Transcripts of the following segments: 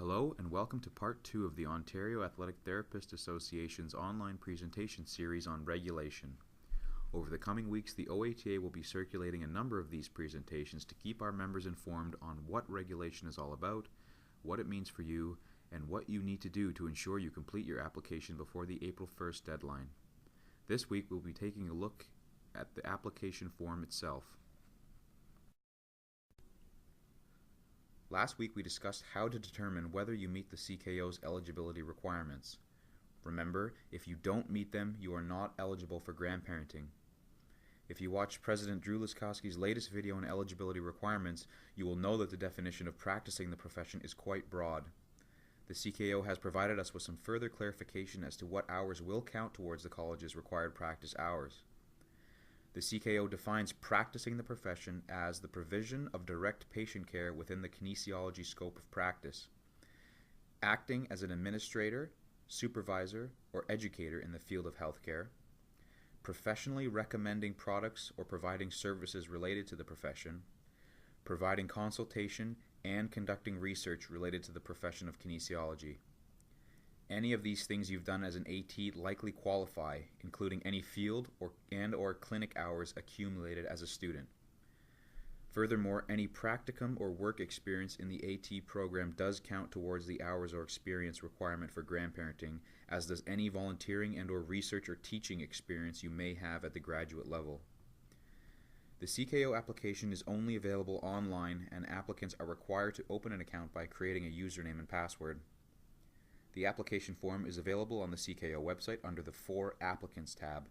Hello and welcome to part 2 of the Ontario Athletic Therapist Association's online presentation series on regulation. Over the coming weeks, the OATA will be circulating a number of these presentations to keep our members informed on what regulation is all about, what it means for you, and what you need to do to ensure you complete your application before the April 1st deadline. This week we'll be taking a look at the application form itself. Last week we discussed how to determine whether you meet the CKO's eligibility requirements. Remember, if you don't meet them, you are not eligible for grandparenting. If you watched President Drew Laskowski's latest video on eligibility requirements, you will know that the definition of practicing the profession is quite broad. The CKO has provided us with some further clarification as to what hours will count towards the college's required practice hours. The CKO defines practicing the profession as the provision of direct patient care within the kinesiology scope of practice, acting as an administrator, supervisor, or educator in the field of healthcare, professionally recommending products or providing services related to the profession, providing consultation and conducting research related to the profession of kinesiology. Any of these things you've done as an AT likely qualify, including any field or clinic hours accumulated as a student. Furthermore, any practicum or work experience in the AT program does count towards the hours or experience requirement for grandparenting, as does any volunteering and or research or teaching experience you may have at the graduate level. The CKO application is only available online, and applicants are required to open an account by creating a username and password. The application form is available on the CKO website under the For Applicants tab.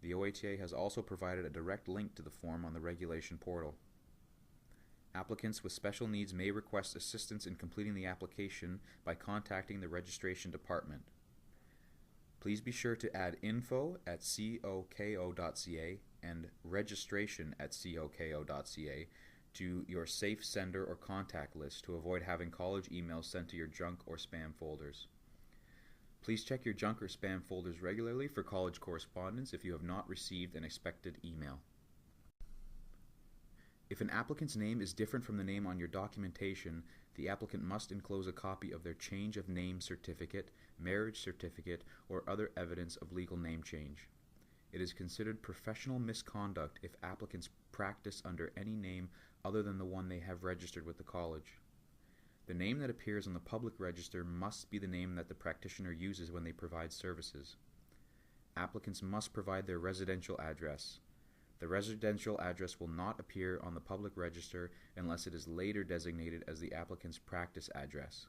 The OATA has also provided a direct link to the form on the regulation portal. Applicants with special needs may request assistance in completing the application by contacting the registration department. Please be sure to add info@coko.ca and registration@coko.ca to your safe sender or contact list to avoid having college emails sent to your junk or spam folders. Please check your junk or spam folders regularly for college correspondence if you have not received an expected email. If an applicant's name is different from the name on your documentation, the applicant must enclose a copy of their change of name certificate, marriage certificate, or other evidence of legal name change. It is considered professional misconduct if applicants practice under any name other than the one they have registered with the college. The name that appears on the public register must be the name that the practitioner uses when they provide services. Applicants must provide their residential address. The residential address will not appear on the public register unless it is later designated as the applicant's practice address.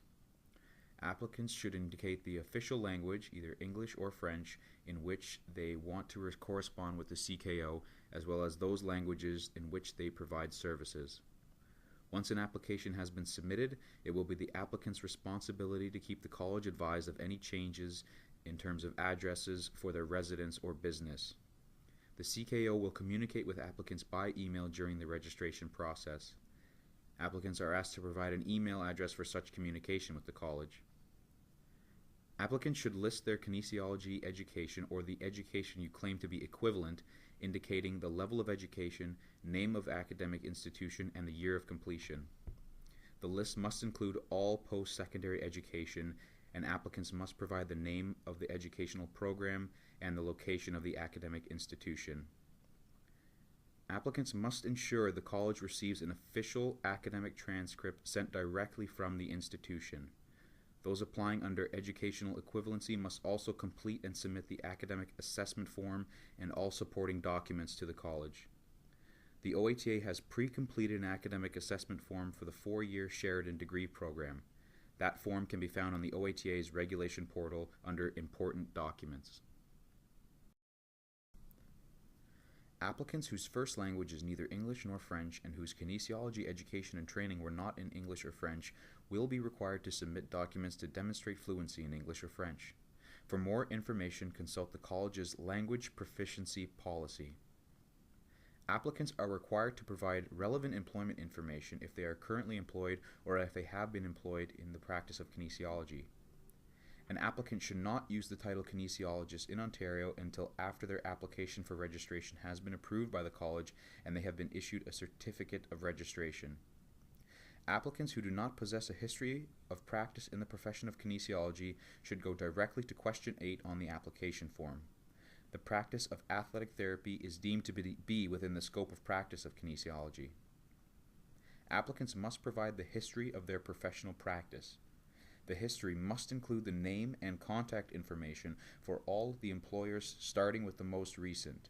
Applicants should indicate the official language, either English or French, in which they want to correspond with the CKO, as well as those languages in which they provide services. Once an application has been submitted, it will be the applicant's responsibility to keep the college advised of any changes in terms of addresses for their residence or business. The CKO will communicate with applicants by email during the registration process. Applicants are asked to provide an email address for such communication with the college. Applicants should list their kinesiology education or the education you claim to be equivalent, indicating the level of education, name of academic institution, and the year of completion. The list must include all post-secondary education, and applicants must provide the name of the educational program and the location of the academic institution. Applicants must ensure the college receives an official academic transcript sent directly from the institution. Those applying under educational equivalency must also complete and submit the academic assessment form and all supporting documents to the college. The OATA has pre-completed an academic assessment form for the 4-year Sheridan degree program. That form can be found on the OATA's regulation portal under Important Documents. Applicants whose first language is neither English nor French and whose kinesiology education and training were not in English or French will be required to submit documents to demonstrate fluency in English or French. For more information, consult the college's language proficiency policy. Applicants are required to provide relevant employment information if they are currently employed or if they have been employed in the practice of kinesiology. An applicant should not use the title kinesiologist in Ontario until after their application for registration has been approved by the college and they have been issued a certificate of registration. Applicants who do not possess a history of practice in the profession of kinesiology should go directly to question 8 on the application form. The practice of athletic therapy is deemed to be within the scope of practice of kinesiology. Applicants must provide the history of their professional practice. The history must include the name and contact information for all the employers, starting with the most recent.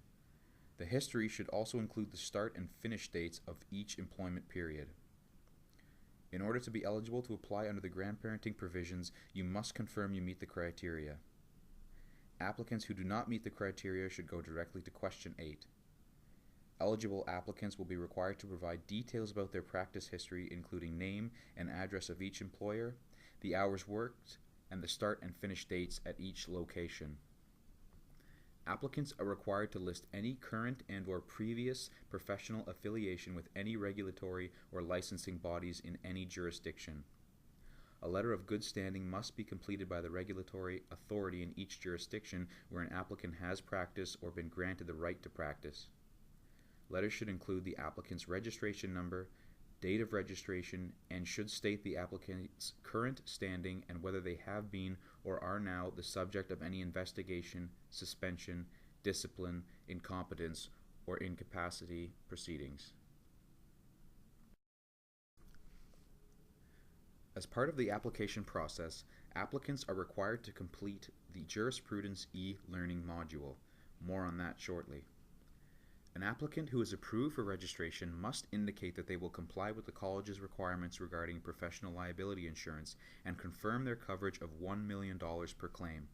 The history should also include the start and finish dates of each employment period. In order to be eligible to apply under the grandparenting provisions, you must confirm you meet the criteria. Applicants who do not meet the criteria should go directly to question 8. Eligible applicants will be required to provide details about their practice history, including name and address of each employer, the hours worked, and the start and finish dates at each location. Applicants are required to list any current and/or previous professional affiliation with any regulatory or licensing bodies in any jurisdiction. A letter of good standing must be completed by the regulatory authority in each jurisdiction where an applicant has practiced or been granted the right to practice. Letters should include the applicant's registration number, date of registration, and should state the applicant's current standing and whether they have been or are now the subject of any investigation, suspension, discipline, incompetence, or incapacity proceedings. As part of the application process, applicants are required to complete the Jurisprudence e-learning module. More on that shortly. An applicant who is approved for registration must indicate that they will comply with the college's requirements regarding professional liability insurance and confirm their coverage of $1 million per claim.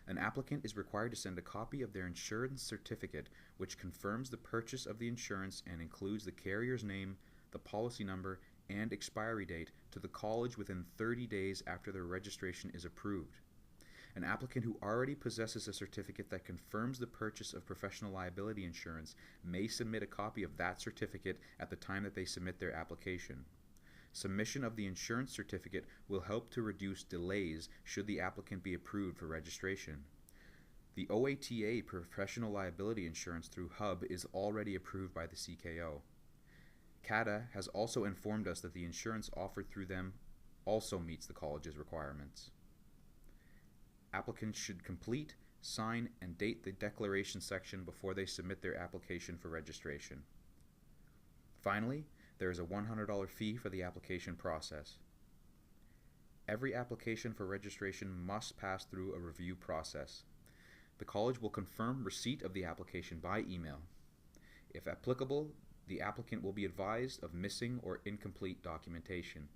An applicant is required to send a copy of their insurance certificate, which confirms the purchase of the insurance and includes the carrier's name, the policy number, and expiry date to the college within 30 days after their registration is approved. An applicant who already possesses a certificate that confirms the purchase of professional liability insurance may submit a copy of that certificate at the time that they submit their application. Submission of the insurance certificate will help to reduce delays should the applicant be approved for registration. The OATA professional liability insurance through HUB is already approved by the CKO. CATA has also informed us that the insurance offered through them also meets the college's requirements. Applicants should complete, sign, and date the declaration section before they submit their application for registration. Finally, there is a $100 fee for the application process. Every application for registration must pass through a review process. The college will confirm receipt of the application by email. If applicable, the applicant will be advised of missing or incomplete documentation.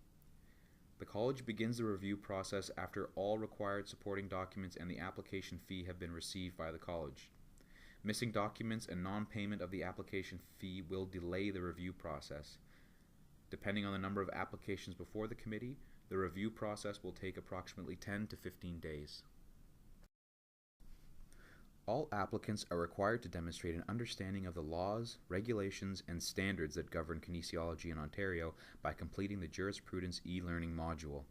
The college begins the review process after all required supporting documents and the application fee have been received by the college. Missing documents and non-payment of the application fee will delay the review process. Depending on the number of applications before the committee, the review process will take approximately 10 to 15 days. All applicants are required to demonstrate an understanding of the laws, regulations, and standards that govern kinesiology in Ontario by completing the Jurisprudence e-learning module.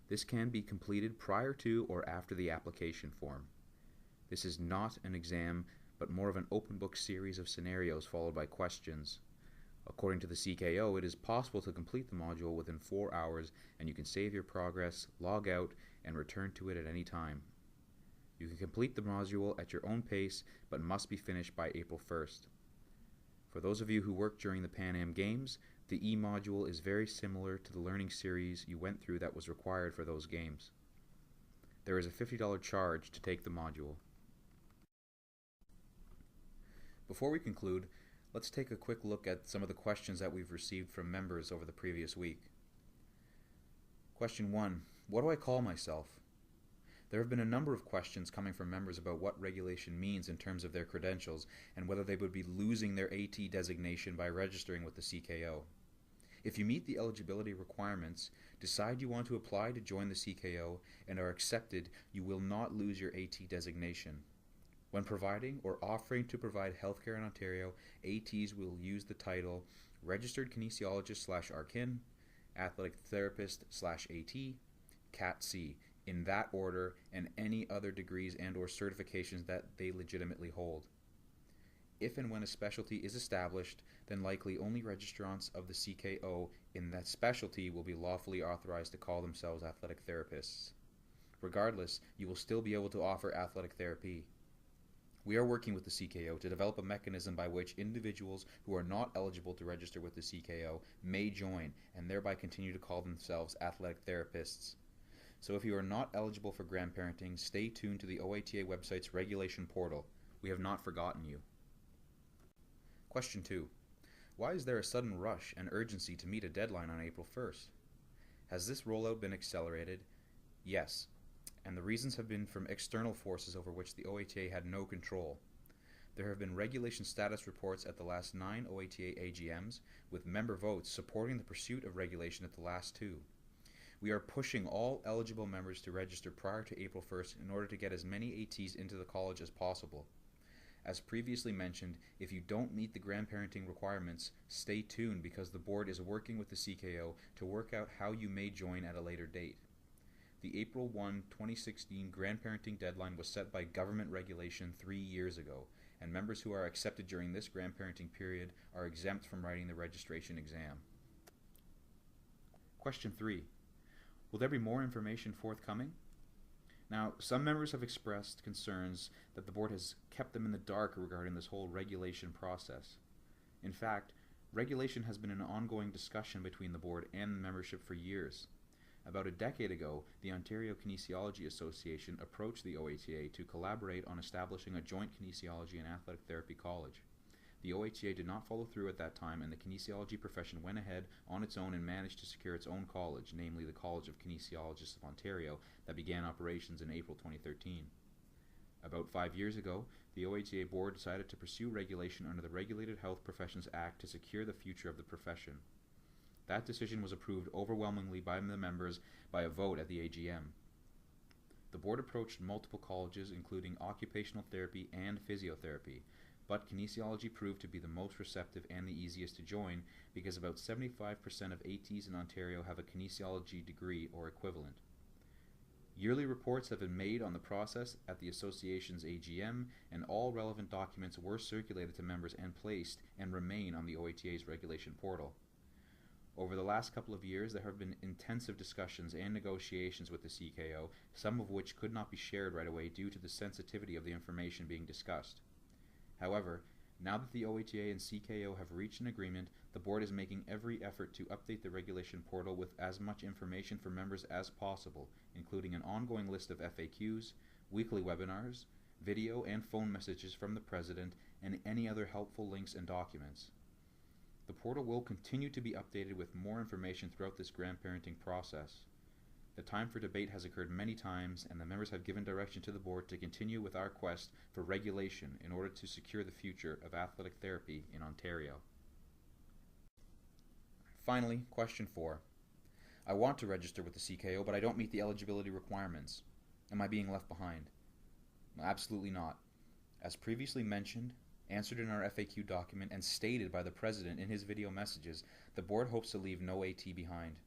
This can be completed prior to or after the application form. This is not an exam, but more of an open book series of scenarios followed by questions. According to the CKO, it is possible to complete the module within 4 hours, and you can save your progress, log out, and return to it at any time. You can complete the module at your own pace, but must be finished by April 1st. For those of you who worked during the Pan Am Games, the E-module is very similar to the learning series you went through that was required for those games. There is a $50 charge to take the module. Before we conclude, let's take a quick look at some of the questions that we've received from members over the previous week. Question 1. What do I call myself? There have been a number of questions coming from members about what regulation means in terms of their credentials and whether they would be losing their AT designation by registering with the CKO. If you meet the eligibility requirements, decide you want to apply to join the CKO, and are accepted, you will not lose your AT designation. When providing or offering to provide healthcare in Ontario, ATs will use the title Registered Kinesiologist/ARKIN, Athletic Therapist/AT, CAT-C, in that order, and any other degrees and or certifications that they legitimately hold. If and when a specialty is established, then likely only registrants of the CKO in that specialty will be lawfully authorized to call themselves athletic therapists. Regardless, you will still be able to offer athletic therapy. We are working with the CKO to develop a mechanism by which individuals who are not eligible to register with the CKO may join and thereby continue to call themselves athletic therapists. So if you are not eligible for grandparenting, stay tuned to the OATA website's regulation portal. We have not forgotten you. Question 2. Why is there a sudden rush and urgency to meet a deadline on April 1st? Has this rollout been accelerated? Yes, and the reasons have been from external forces over which the OATA had no control. There have been regulation status reports at the last 9 OATA AGMs, with member votes supporting the pursuit of regulation at the last 2. We are pushing all eligible members to register prior to April 1st in order to get as many ATs into the college as possible. As previously mentioned, if you don't meet the grandparenting requirements, stay tuned because the board is working with the CKO to work out how you may join at a later date. The April 1, 2016 grandparenting deadline was set by government regulation 3 years ago, and members who are accepted during this grandparenting period are exempt from writing the registration exam. Question 3. Will there be more information forthcoming? Now, some members have expressed concerns that the board has kept them in the dark regarding this whole regulation process. In fact, regulation has been an ongoing discussion between the board and the membership for years. About a decade ago, the Ontario Kinesiology Association approached the OATA to collaborate on establishing a joint kinesiology and athletic therapy college. The OATA did not follow through at that time, and the kinesiology profession went ahead on its own and managed to secure its own college, namely the College of Kinesiologists of Ontario, that began operations in April 2013. About 5 years ago, the OATA board decided to pursue regulation under the Regulated Health Professions Act to secure the future of the profession. That decision was approved overwhelmingly by the members by a vote at the AGM. The board approached multiple colleges, including occupational therapy and physiotherapy, but kinesiology proved to be the most receptive and the easiest to join because about 75% of ATs in Ontario have a kinesiology degree or equivalent. Yearly reports have been made on the process at the association's AGM, and all relevant documents were circulated to members and placed and remain on the OATA's regulation portal. Over the last couple of years, there have been intensive discussions and negotiations with the CKO, some of which could not be shared right away due to the sensitivity of the information being discussed. However, now that the OATA and CKO have reached an agreement, the board is making every effort to update the regulation portal with as much information for members as possible, including an ongoing list of FAQs, weekly webinars, video and phone messages from the President, and any other helpful links and documents. The portal will continue to be updated with more information throughout this grandparenting process. The time for debate has occurred many times, and the members have given direction to the board to continue with our quest for regulation in order to secure the future of athletic therapy in Ontario. Finally, question 4. I want to register with the CKO, but I don't meet the eligibility requirements. Am I being left behind? Absolutely not. As previously mentioned, answered in our FAQ document, and stated by the President in his video messages, the board hopes to leave no AT behind.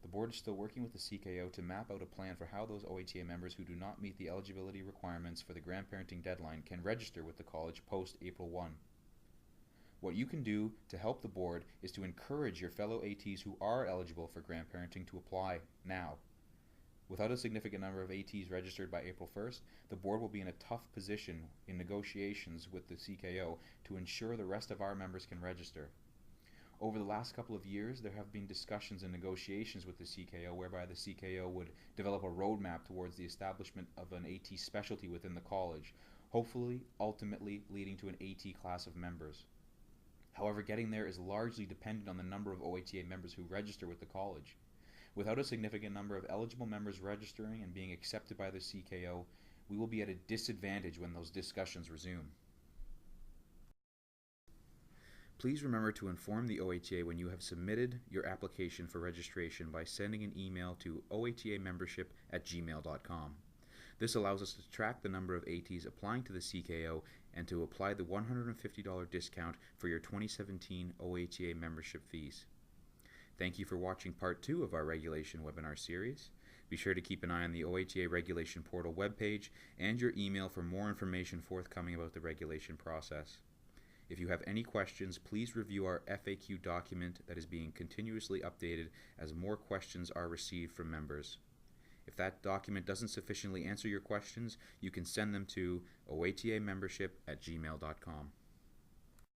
The board is still working with the CKO to map out a plan for how those OATA members who do not meet the eligibility requirements for the grandparenting deadline can register with the college post-April 1. What you can do to help the board is to encourage your fellow ATs who are eligible for grandparenting to apply now. Without a significant number of ATs registered by April 1st, the board will be in a tough position in negotiations with the CKO to ensure the rest of our members can register. Over the last couple of years, there have been discussions and negotiations with the CKO whereby the CKO would develop a roadmap towards the establishment of an AT specialty within the college, hopefully ultimately leading to an AT class of members. However, getting there is largely dependent on the number of OATA members who register with the college. Without a significant number of eligible members registering and being accepted by the CKO, we will be at a disadvantage when those discussions resume. Please remember to inform the OATA when you have submitted your application for registration by sending an email to oatamembership@gmail.com. This allows us to track the number of ATs applying to the CKO and to apply the $150 discount for your 2017 OATA membership fees. Thank you for watching part 2 of our regulation webinar series. Be sure to keep an eye on the OATA regulation portal webpage and your email for more information forthcoming about the regulation process. If you have any questions, please review our FAQ document that is being continuously updated as more questions are received from members. If that document doesn't sufficiently answer your questions, you can send them to oatamembership@gmail.com.